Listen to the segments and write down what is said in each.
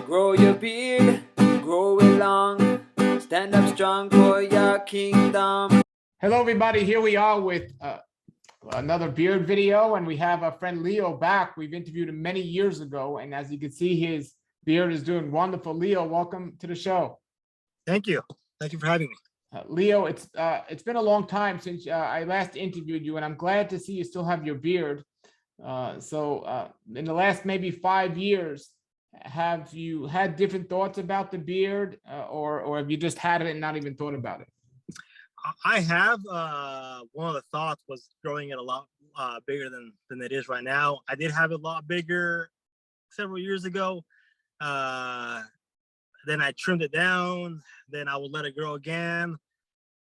Grow your beard, grow it long, stand up strong for your kingdom. Hello, everybody. Here we are with another beard video, and we have our friend Leo back. We've interviewed him many years ago, and as you can see, his beard is doing wonderful. Leo, welcome to the show. Thank you. Thank you for having me. Leo, it's been a long time since I last interviewed you, and I'm glad to see you still have your beard. So in the last maybe 5 years, have you had different thoughts about the beard, or have you just had it and not even thought about it? I have one of the thoughts was growing it a lot bigger than it is right now. I did have it a lot bigger several years ago. Then I trimmed it down. Then I would let it grow again.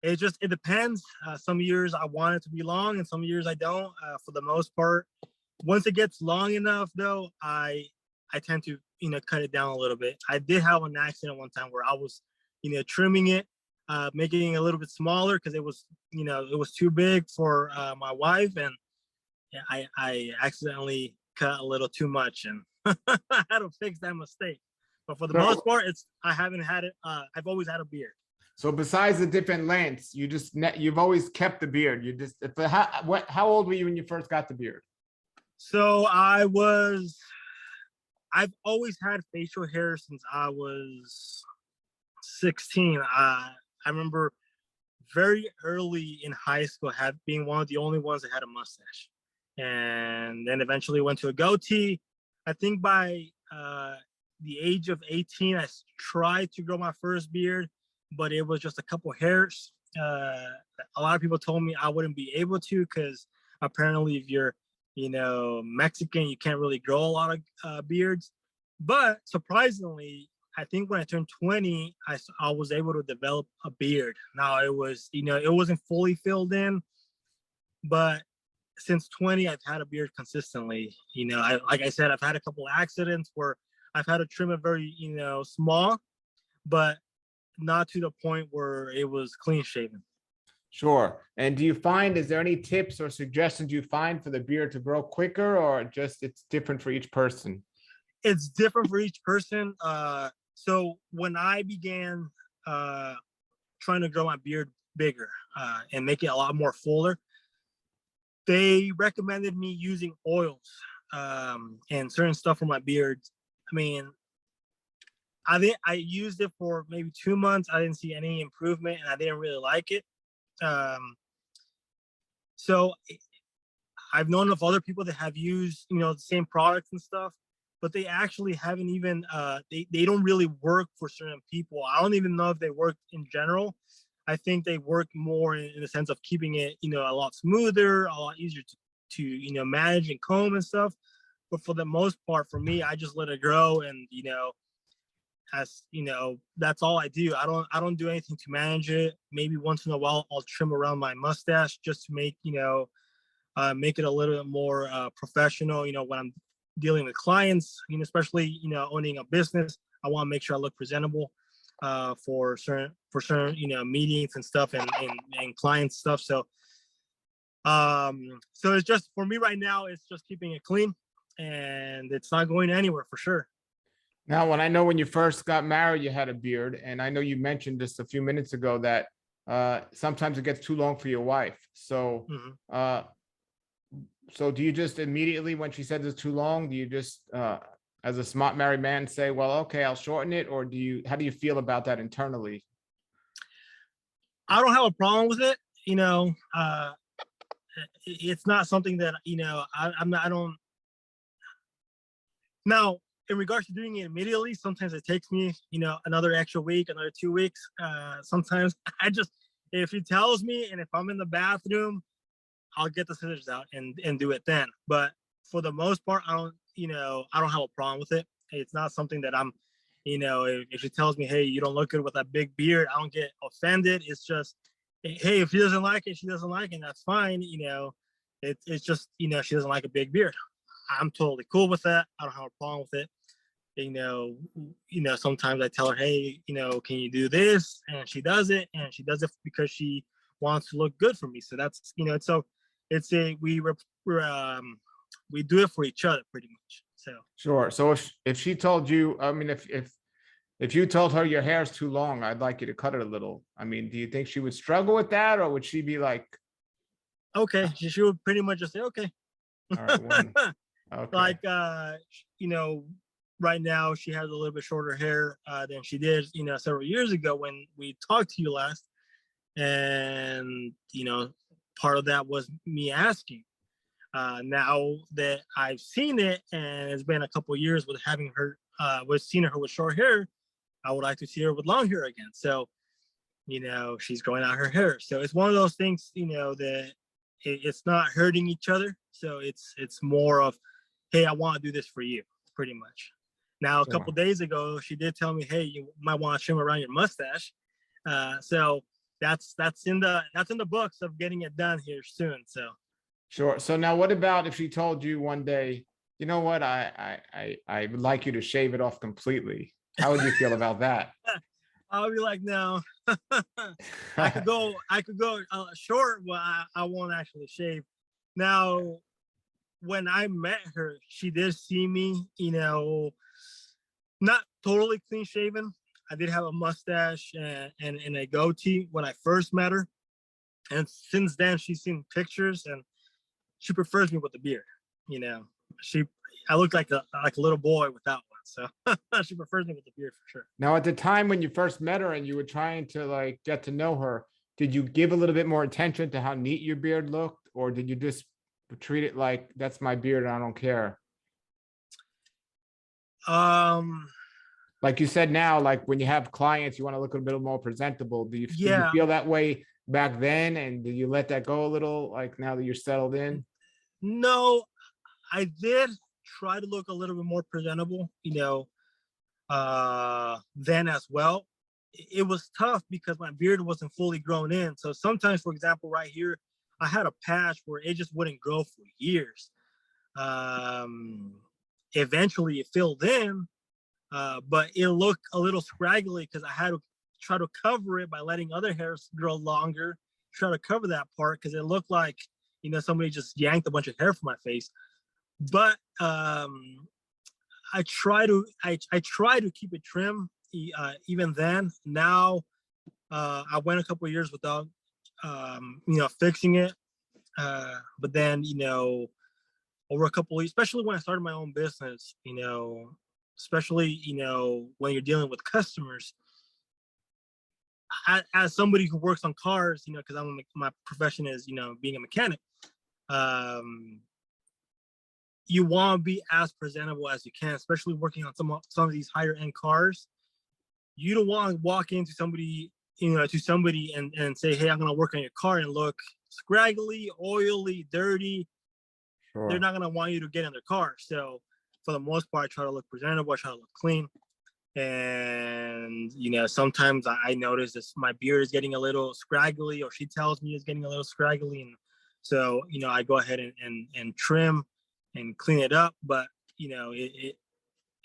It depends. Some years I want it to be long, and some years I don't. For the most part, once it gets long enough, though, I tend to cut it down a little bit. I did have an accident one time where I was trimming it, making it a little bit smaller because it was too big for my wife, and I accidentally cut a little too much, and I had to fix that mistake. But for the most part, I haven't had it. I've always had a beard. So besides the different lengths, you've always kept the beard. How old were you when you first got the beard? So I've always had facial hair since I was 16. I remember very early in high school being one of the only ones that had a mustache, and then eventually went to a goatee. I think by the age of 18, I tried to grow my first beard, but it was just a couple hairs. A lot of people told me I wouldn't be able to because apparently if you're Mexican, you can't really grow a lot of beards. But surprisingly, I think when I turned 20, I was able to develop a beard. Now it was, it wasn't fully filled in, but since 20, I've had a beard consistently. Like I said, I've had a couple accidents where I've had to trim it very, small, but not to the point where it was clean shaven. Sure. And is there any tips or suggestions you find for the beard to grow quicker, or just it's different for each person? It's different for each person. So when I began trying to grow my beard bigger and make it a lot more fuller, they recommended me using oils and certain stuff for my beard. I mean, I used it for maybe 2 months. I didn't see any improvement, and I didn't really like it. So I've known of other people that have used, the same products and stuff, but they actually haven't even, they don't really work for certain people. I don't even know if they work in general. I think they work more in the sense of keeping it, a lot smoother, a lot easier to manage and comb and stuff. But for the most part, for me, I just let it grow, and that's all I do. I don't do anything to manage it. Maybe once in a while I'll trim around my mustache just to make make it a little bit more professional. When I'm dealing with clients, especially owning a business, I want to make sure I look presentable for certain meetings and stuff and client stuff. So so it's just, for me right now, it's just keeping it clean, and it's not going anywhere for sure. Now, when you first got married, you had a beard, and I know you mentioned just a few minutes ago that sometimes it gets too long for your wife. So, so do you just immediately, when she says it's too long, do you just, as a smart married man, say, well, okay, I'll shorten it, or how do you feel about that internally? I don't have a problem with it. It's not something that I don't. Now, in regards to doing it immediately, sometimes it takes me, another extra week, another 2 weeks. Sometimes if he tells me, and if I'm in the bathroom, I'll get the scissors out and do it then. But for the most part, I don't have a problem with it. It's not something that I'm, if she tells me, hey, you don't look good with that big beard, I don't get offended. It's just, hey, if she doesn't like it, she doesn't like it, and that's fine. It's just, she doesn't like a big beard. I'm totally cool with that. I don't have a problem with it. Sometimes I tell her, hey, can you do this? And she does it, because she wants to look good for me. So that's, we do it for each other pretty much. So Sure. So if she told you, I mean, if you told her your hair's too long, I'd like you to cut it a little. I mean, do you think she would struggle with that, or would she be like, okay, she would pretty much just say okay. all right, one, okay, Like you know, right now she has a little bit shorter hair than she did, you know, several years ago when we talked to you last. And you know, part of that was me asking. Now that I've seen it and it's been a couple of years with having her with seeing her with short hair, I would like to see her with long hair again. So, you know, she's growing out her hair. So it's one of those things, you know, that it's not hurting each other. So it's more of, hey, I want to do this for you, pretty much. Now, a couple sure. of days ago, she did tell me, hey, you might want to trim around your mustache. So that's in the books of getting it done here soon. So Sure. So now what about if she told you one day, you know what, I would like you to shave it off completely. How would you feel about that? I'll be like, no, I could go short, but I won't actually shave. Now, when I met her, she did see me, you know, not totally clean shaven. I did have a mustache and a goatee when I first met her. And since then, she's seen pictures and she prefers me with the beard. You know, she I look like a little boy without one, so she prefers me with the beard for sure. Now, at the time when you first met her and you were trying to like get to know her, did you give a little bit more attention to how neat your beard looked, or did you just treat it like that's my beard and I don't care? Um, Like you said now, like when you have clients, you want to look a bit more presentable. Did you yeah, feel that way back then, and did you let that go a little? Like now that you're settled in? no, I did try to look a little bit more presentable, you know, then as well. It was tough because my beard wasn't fully grown in. So sometimes, for example, right here, I had a patch where it just wouldn't grow for years. Um, Eventually, it filled in, but it looked a little scraggly because I had to try to cover it by letting other hairs grow longer, try to cover that part because it looked like, you know, somebody just yanked a bunch of hair from my face. But I try to keep it trim even then. Now I went a couple of years without you know, fixing it. But then, you know, over a couple of, especially when I started my own business, you know, especially, you know, when you're dealing with customers, as somebody who works on cars, you know, because my profession is, you know, being a mechanic. Um, you want to be as presentable as you can, especially working on some of these higher end cars. You don't want to walk into somebody, you know, to somebody and say, hey, I'm going to work on your car and look scraggly, oily, dirty. They're Sure. not going to want you to get in their car. So for the most part, I try to look presentable. I try to look clean. And, you know, sometimes I notice this, my beard is getting a little scraggly, or she tells me it's getting a little scraggly. And so, you know, I go ahead and trim and clean it up. But, you know,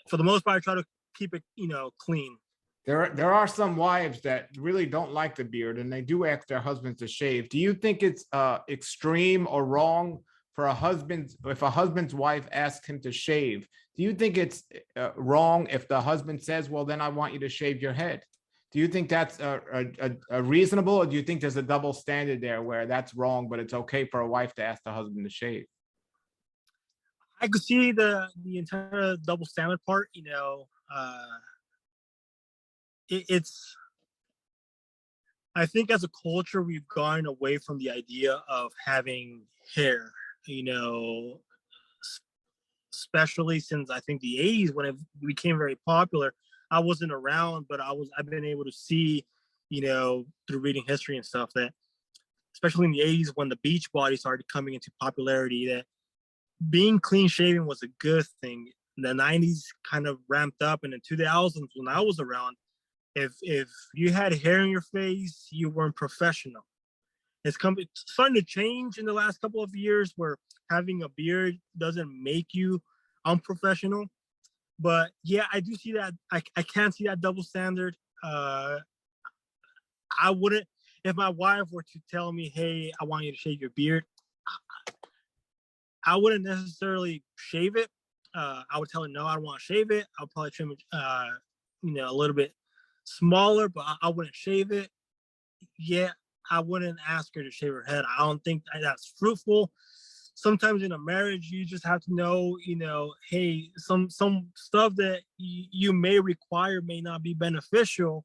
for the most part, I try to keep it, you know, clean. There are some wives that really don't like the beard and they do ask their husbands to shave. Do you think it's extreme or wrong for if a husband's wife asks him to shave? Do you think it's wrong if the husband says, well, then I want you to shave your head? Do you think that's a reasonable, or do you think there's a double standard there where that's wrong, but it's okay for a wife to ask the husband to shave? I could see the entire double standard part, you know. It's I think as a culture we've gone away from the idea of having hair, you know, especially since I think the 80s when it became very popular. I wasn't around, but I've been able to see, you know, through reading history and stuff, that especially in the 80s when the beach body started coming into popularity, that being clean shaven was a good thing. The 90s kind of ramped up, and in 2000s when I was around, if you had hair in your face, you weren't professional. It's starting to change in the last couple of years, where having a beard doesn't make you unprofessional. But yeah, I do see that. I can't see that double standard. I wouldn't, if my wife were to tell me, hey, I want you to shave your beard, I wouldn't necessarily shave it. I would tell her no, I don't want to shave it. I'll probably trim it, a little bit smaller, but I wouldn't shave it. Yeah, I wouldn't ask her to shave her head. I don't think that's fruitful. Sometimes in a marriage, you just have to know, hey, some stuff that you may require may not be beneficial,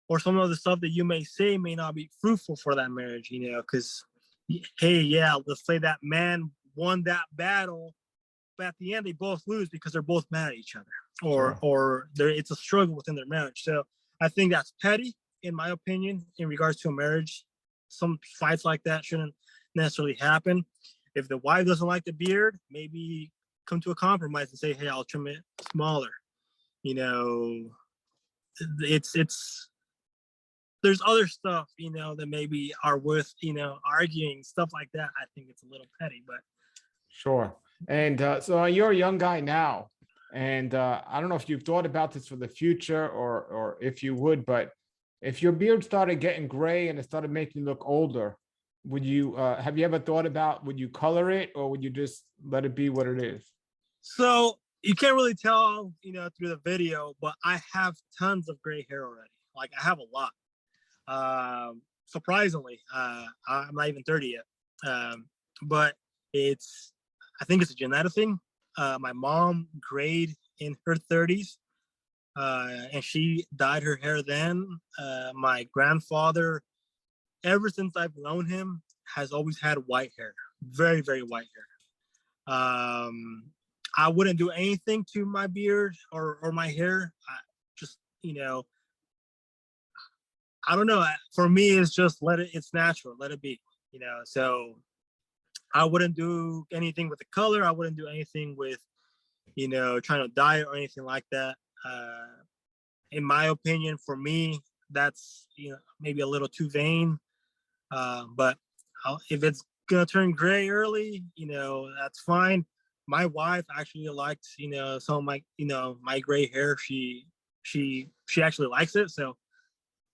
or some of the stuff that you may say may not be fruitful for that marriage, because, hey, yeah, let's say that man won that battle, but at the end they both lose because they're both mad at each other, or it's a struggle within their marriage. So I think that's petty, in my opinion, in regards to a marriage. Some fights like that shouldn't necessarily happen. If the wife doesn't like the beard, maybe come to a compromise and say, hey, I'll trim it smaller. It's there's other stuff, that maybe are worth, arguing, stuff like that. I think it's a little petty, but. Sure. And so you're a young guy now, and I don't know if you've thought about this for the future, or if you would, but if your beard started getting gray and it started making you look older, would you have you ever thought about, would you color it, or would you just let it be what it is? So you can't really tell, through the video, but I have tons of gray hair already. Like, I have a lot. Surprisingly, I'm not even 30 yet. But I think it's a genetic thing. My mom grayed in her 30s, and she dyed her hair then. My grandfather, ever since I've known him, has always had white hair, very, very white hair. I wouldn't do anything to my beard or my hair. I don't know. For me, it's just it's natural, let it be, so I wouldn't do anything with the color. I wouldn't do anything with, trying to dye it or anything like that. In my opinion, for me, that's, maybe a little too vain. But if it's gonna turn gray early, that's fine. My wife actually likes, some of my, my gray hair. She actually likes it. So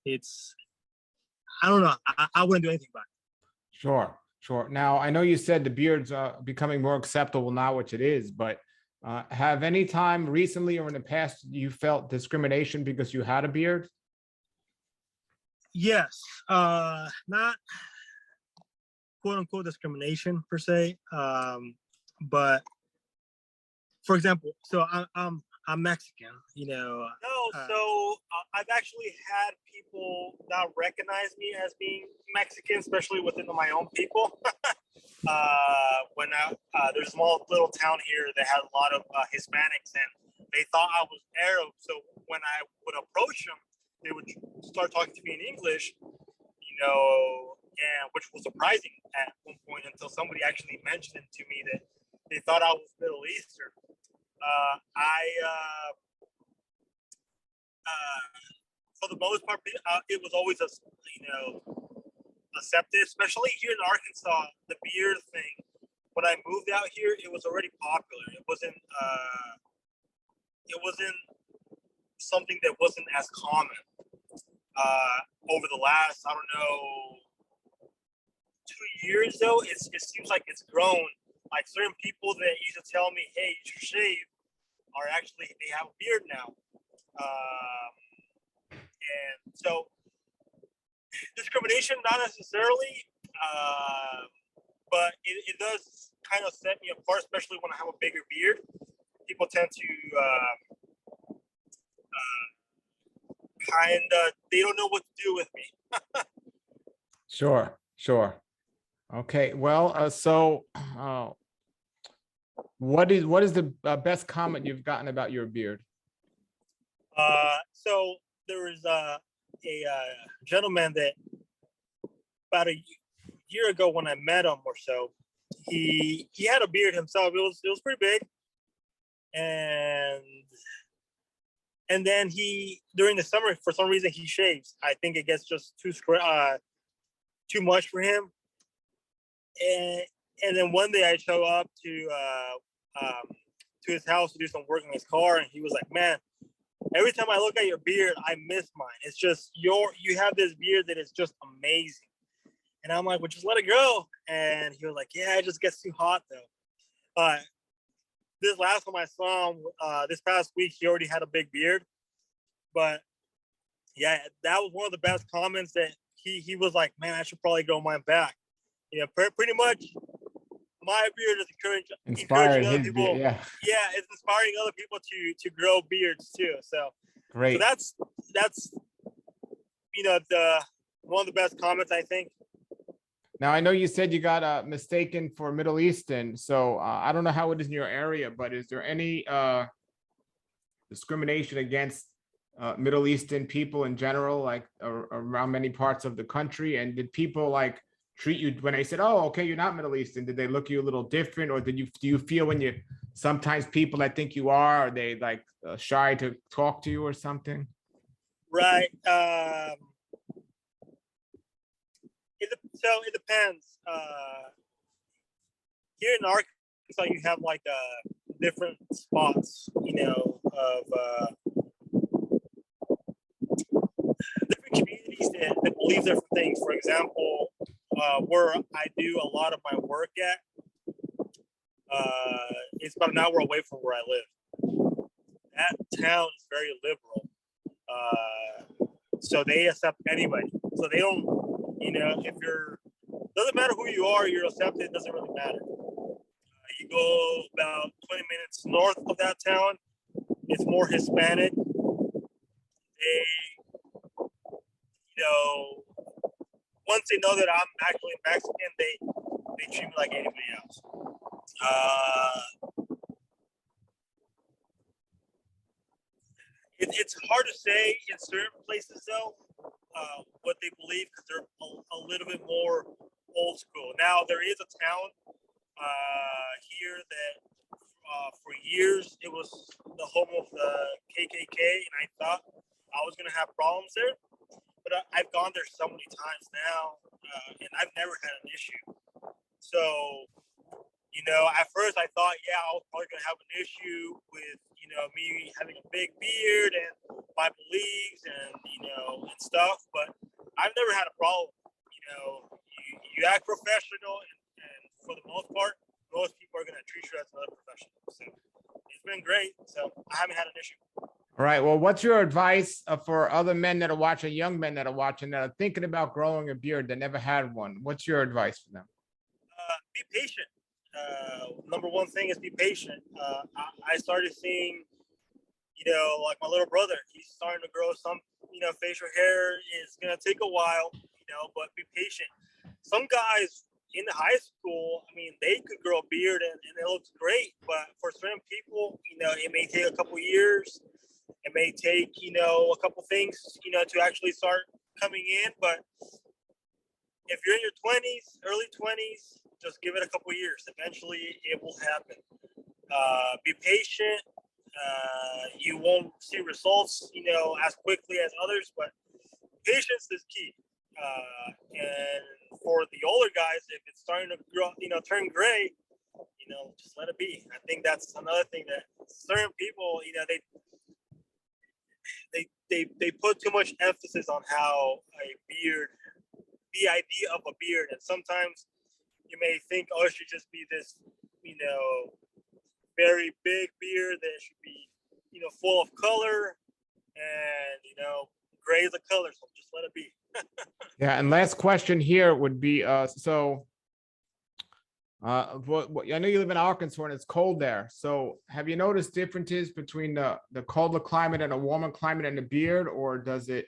I don't know. I wouldn't do anything about it. Sure. Sure. Now, I know you said the beard's becoming more acceptable now, which it is, but have any time recently or in the past you felt discrimination because you had a beard? Yes. Not quote unquote discrimination per se. But for example, so I'm Mexican, No, so I've actually had people not recognize me as being Mexican, especially within my own people. When there's a small little town here that has a lot of Hispanics, and they thought I was Arab. So when I would approach them, they would start talking to me in English, and which was surprising at one point until somebody actually mentioned to me that they thought I was Middle Eastern. For the most part, it was always accepted, especially here in Arkansas. The beard thing, when I moved out here, it was already popular. It wasn't something that wasn't as common. Over the last, I don't know, 2 years though, it seems like it's grown. Like, certain people that used to tell me, hey, you should shave, are actually, they have a beard now. And so discrimination, not necessarily, but it does kind of set me apart, especially when I have a bigger beard. People tend to they don't know what to do with me. Sure, sure. Okay, well, so what is the best comment you've gotten about your beard? So there was a gentleman that about a year ago when I met him or so, he had a beard himself. It was pretty big, and then during the summer, for some reason, he shaves. I think it gets just too much for him. And then one day I show up to his house to do some work on his car, and he was like, "Man, every time I look at your beard, I miss mine. It's just you have this beard that is just amazing." And I'm like, "Well, just let it go." And he was like, "Yeah, it just gets too hot though." this last time I saw him, this past week, he already had a big beard. But yeah, that was one of the best comments that he was like, man, I should probably grow mine back. You know, pretty much my beard is Inspired encouraging other his beard. people. Yeah, Yeah, it's inspiring other people to grow beards too. So great. that's the one of the best comments, I think. Now, I know you said you got mistaken for Middle Eastern, so I don't know how it is in your area, but is there any discrimination against Middle Eastern people in general, like around many parts of the country? And did people like treat you when they said, "Oh, okay, you're not Middle Eastern"? Did they look you a little different, or do you feel when you sometimes people that think you are they like shy to talk to you or something? Right. So it depends. Here in Arkansas, you have like different spots, of different communities that believe different things. For example, where I do a lot of my work at, it's about an hour away from where I live. That town is very liberal. So they accept anybody. So they don't, if you're, doesn't matter who you are, you're accepted, it doesn't really matter. You go about 20 minutes north of that town, it's more Hispanic. They, once they know that I'm actually Mexican, they treat me like anybody else. It's hard to say in certain places though, what they believe, because they're a little bit more old school. Now there is a town here that for years it was the home of the KKK, and I thought I was gonna have problems there, but I've gone there so many times now, and I've never had an issue. So, at first I thought, yeah, I was probably gonna have an issue with, me having a big beard and my beliefs and, and stuff, but I've never had a problem. You act professional, and for the most part, most people are gonna treat you as another professional. So it's been great. So I haven't had an issue. All right. Well, what's your advice for other men that are watching, young men that are watching, that are thinking about growing a beard that never had one? What's your advice for them? Be patient. Number one thing is be patient. I started seeing, like my little brother, he's starting to grow some, facial hair. It's going to take a while, but be patient. Some guys in high school, I mean, they could grow a beard and it looks great, but for certain people, it may take a couple years. It may take, a couple things, to actually start coming in. But if you're in your 20s, early 20s, just give it a couple years. Eventually, it will happen. Be patient. You won't see results, as quickly as others, but patience is key. And for the older guys, if it's starting to grow, turn gray, just let it be. I think that's another thing that certain people, they put too much emphasis on how a beard, the idea of a beard, and sometimes you may think, oh, it should just be this, very big beard that should be, full of color, and gray is a color, so just let it be. Yeah, and last question here would be, I know you live in Arkansas and it's cold there. So have you noticed differences between the colder climate and a warmer climate and the beard, or do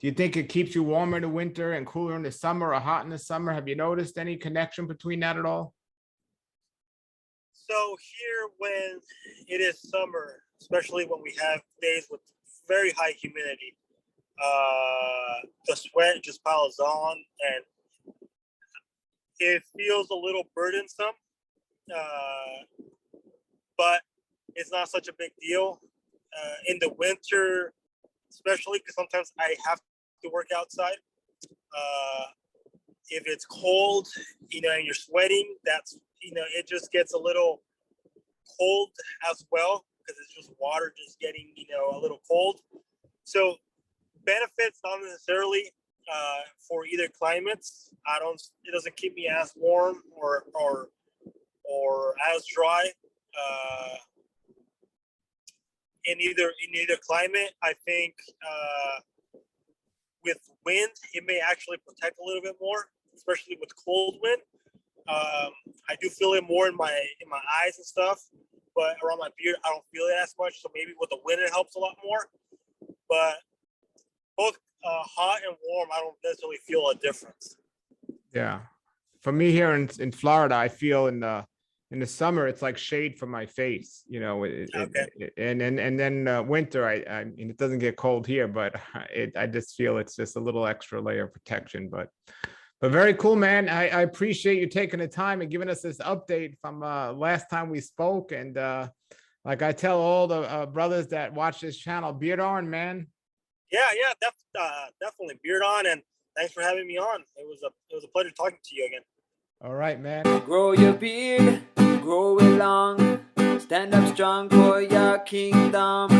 you think it keeps you warmer in the winter and cooler in the summer, or hot in the summer? Have you noticed any connection between that at all? So here, when it is summer, especially when we have days with very high humidity, the sweat just piles on and it feels a little burdensome, but it's not such a big deal. In the winter, especially because sometimes I have to work outside. If it's cold, and you're sweating, that's, it just gets a little cold as well, because it's just water just getting, a little cold. So benefits not necessarily for either climates. It doesn't keep me as warm or as dry. uh, in either climate. I think with wind, it may actually protect a little bit more, especially with cold wind. I do feel it more in my eyes and stuff, but around my beard, I don't feel it as much. So maybe with the wind, it helps a lot more. But both hot and warm, I don't necessarily feel a difference. Yeah. For me here in Florida, I feel in the summer it's like shade from my face, you know. Okay. And then winter, I mean, it doesn't get cold here, but I just feel it's just a little extra layer of protection. But very cool, man. I appreciate you taking the time and giving us this update from last time we spoke. And like I tell all the brothers that watch this channel, beard on, man. Yeah, definitely. Beard on, and thanks for having me on. It was a pleasure talking to you again. All right, man. Grow your beard, grow it long. Stand up strong for your kingdom.